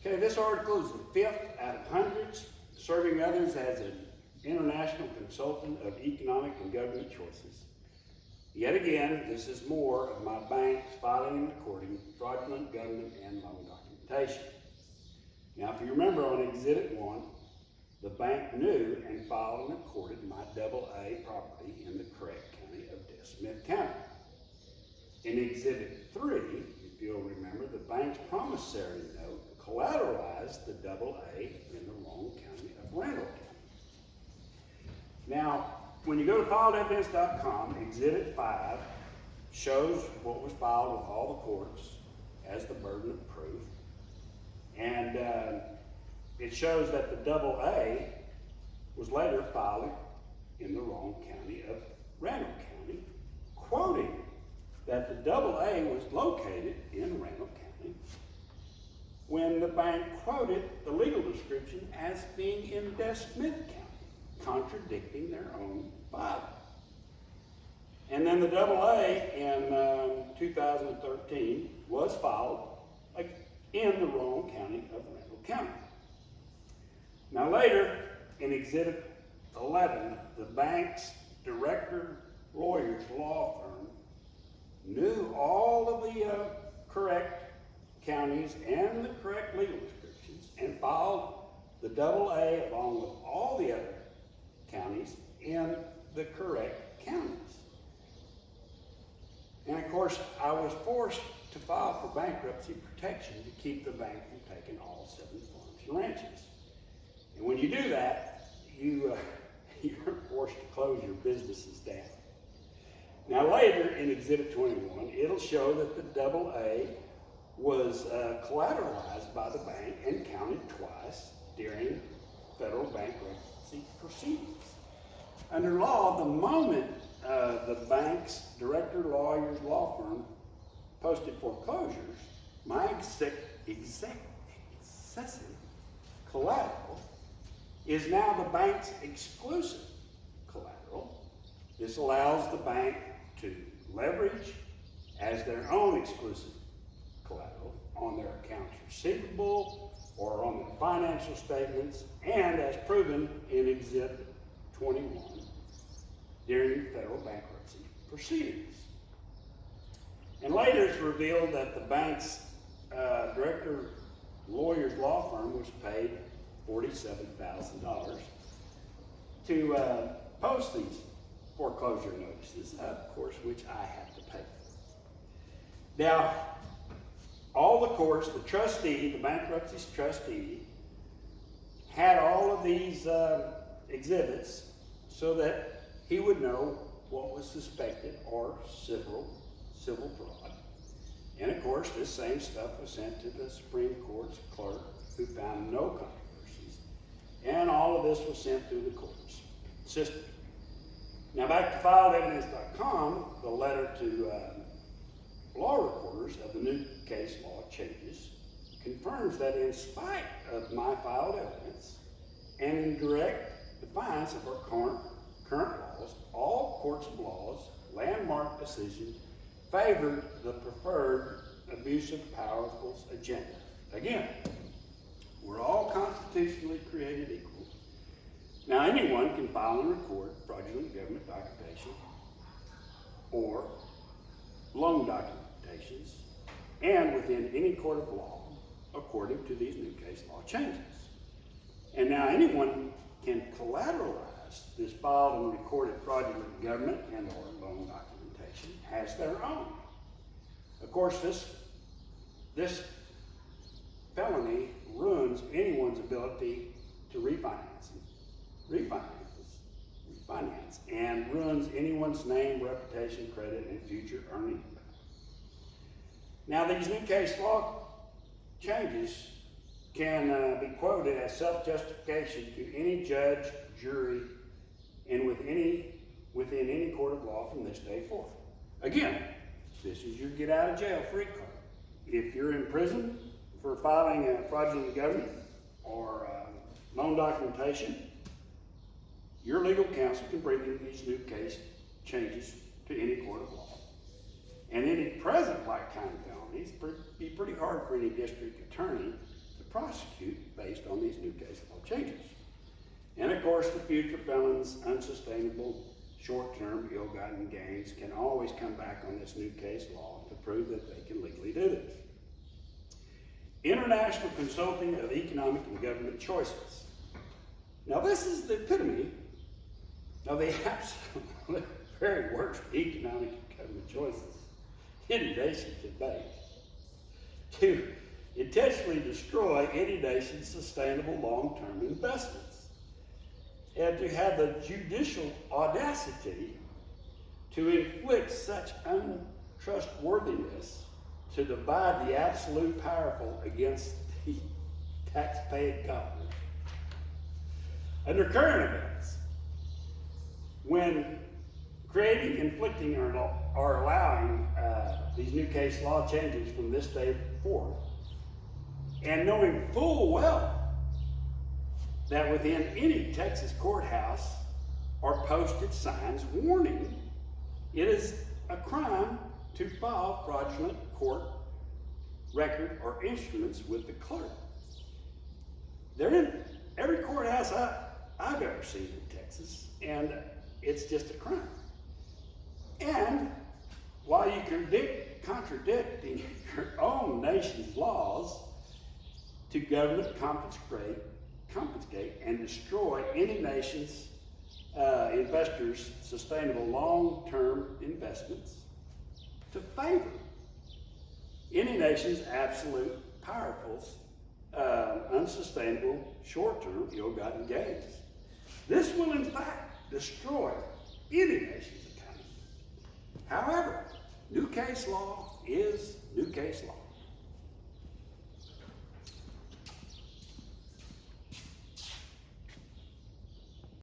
Okay, this article is the fifth out of hundreds, serving others as an international consultant of economic and government choices. Yet again, this is more of my bank's filing and recording fraudulent government and loan documentation. Now, if you remember on Exhibit 1, the bank knew and filed and recorded my AA property in the correct county of Smith County. In Exhibit 3, if you'll remember, the bank's promissory note collateralized the AA in the wrong county of Randall County. Now, when you go to filedevidence.com, Exhibit 5 shows what was filed with all the courts as the burden of proof. And it shows that the AA was later filed in the wrong county of Randall County, quoting that the AA was located in Randall County when the bank quoted the legal description as being in Smith County, contradicting their own filing. And then the AA in 2013 was filed in the wrong county of Randall County. Now later, in Exhibit 11, the bank's director lawyer's law firm knew all of the correct counties and the correct legal descriptions and filed the AA along with all the other counties in the correct counties. And of course, I was forced to file for bankruptcy protection to keep the bank from taking all 7 farms and ranches. And when you do that, you're forced to close your businesses down. Now later in Exhibit 21, it'll show that the AA was collateralized by the bank and counted twice during federal bankruptcy proceedings. Under law, the moment the bank's director lawyer's law firm posted foreclosures, my excessive collateral is now the bank's exclusive collateral. This allows the bank to leverage as their own exclusive collateral on their accounts receivable or on their financial statements, and as proven in Exhibit 21 during federal bankruptcy proceedings. And later it's revealed that the bank's director lawyer's law firm was paid $47,000 to post these foreclosure notices, of course, which I have to pay for. Now, all the courts, the trustee, the bankruptcy's trustee, had all of these exhibits so that he would know what was suspected or civil fraud. And of course, this same stuff was sent to the Supreme Court's clerk, who found no controversies. And all of this was sent through the courts system. Now back to filedevidence.com, the letter to law reporters of the new case law changes confirms that in spite of my filed evidence and in direct defiance of our current laws, all courts of law's landmark decision favored the preferred abuse of powerful's agenda. Again, we're all constitutionally created equal. Now anyone can file and record fraudulent government documentation or loan documentations, and within any court of law, according to these new case law changes. And now anyone can collateralize this filed and recorded fraudulent government and or loan documentation as their own. Of course, this felony ruins anyone's ability to refinance and ruins anyone's name, reputation, credit, and future earning. Now, these new case law changes can be quoted as self-justification to any judge, jury, and within any court of law from this day forth. Again, this is your get out of jail free card. If you're in prison for filing a fraudulent government or loan documentation, your legal counsel can bring in these new case changes to any court of law. And any present like kind of felonies, it'd be pretty hard for any district attorney to prosecute based on these new case law changes. And of course, the future felons' unsustainable short-term ill-gotten gains can always come back on this new case law to prove that they can legally do this. International Consulting of Economic and Government Choices. Now this is the epitome of the absolute very worst economic and government choices any nation can make. To intentionally destroy any nation's sustainable long-term investments. And to have the judicial audacity to inflict such untrustworthiness to divide the absolute powerful against the tax-paying common. Under current events, when creating, inflicting, or allowing these new case law changes from this day forth, and knowing full well that within any Texas courthouse are posted signs warning it is a crime to file fraudulent court record or instruments with the clerk. They're in every courthouse I've ever seen in Texas, and it's just a crime. And while you contradicting your own nation's laws to government confiscate and destroy any nation's investors' sustainable long-term investments to favor any nation's absolute powerful's unsustainable short-term ill-gotten gains. This will in fact destroy any nation's economy. However, new case law is new case law.